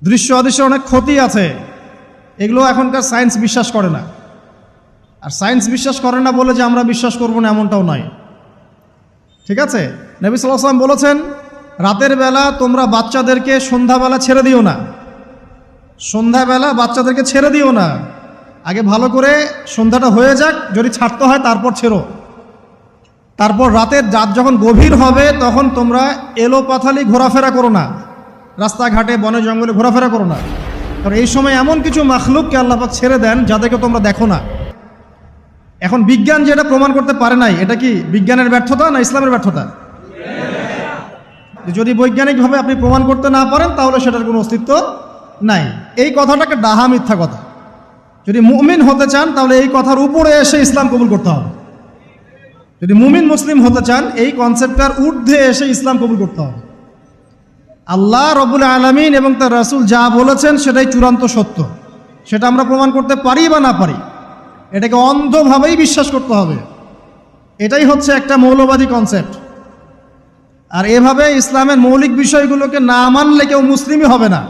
দৃশ্য অদৃশ্য অনেক ক্ষতি আছে, এগুলো এখনকার সায়েন্স বিশ্বাস করে না। আর সায়েন্স বিশ্বাস করে না বলে যে আমরা বিশ্বাস করব না এমনটাও নয়, ঠিক আছে? নবী সাল্লাল্লাহু আলাইহি ওয়াসাল্লাম বলেছেন, রাতের বেলা তোমরা বাচ্চাদেরকে সন্ধ্যাবেলা ছেড়ে দিও না, সন্ধ্যাবেলা বাচ্চাদেরকে ছেড়ে দিও না, আগে ভালো করে সন্ধ্যাটা হয়ে যাক, যদি ছাড়তে হয় তারপর ছেড়ো। তারপর রাতের রাত যখন গভীর হবে তখন তোমরা এলোপাথালি ঘোরাফেরা করো না, রাস্তাঘাটে বনে জঙ্গলে ঘোরাফেরা করো না, কারণ এই সময় এমন কিছু মাখলুককে আল্লাহ পাক ছেড়ে দেন যাদেরকে তোমরা দেখো না। এখন বিজ্ঞান যেটা প্রমাণ করতে পারে নাই, এটা কি বিজ্ঞানের ব্যর্থতা না ইসলামের ব্যর্থতা? যদি বৈজ্ঞানিকভাবে আপনি প্রমাণ করতে না পারেন তাহলে সেটার কোনো অস্তিত্ব নাই। এই কথাটাকে ডাহা মিথ্যা কথা। যদি মুমিন হতে চান তাহলে এই কথার উপরে এসে ইসলাম কবুল করতে হবে। যদি মুমিন মুসলিম হতে চান এই কনসেপ্টটার ঊর্ধ্বে এসে ইসলাম কবুল করতে হবে। আল্লাহ রব্বুল আলামিন এবং তার রাসূল যা বলেছেন সেটাই চূড়ান্ত সত্য, সেটা আমরা প্রমাণ করতে পারি বা না পারি, এটাকে অন্ধভাবেই বিশ্বাস করতে হবে। এটাই হচ্ছে একটা মৌলবাদী কনসেপ্ট। আর এভাবে ইসলামের মৌলিক বিষয়গুলোকে না মানলে কেউ মুসলিমই হবে না।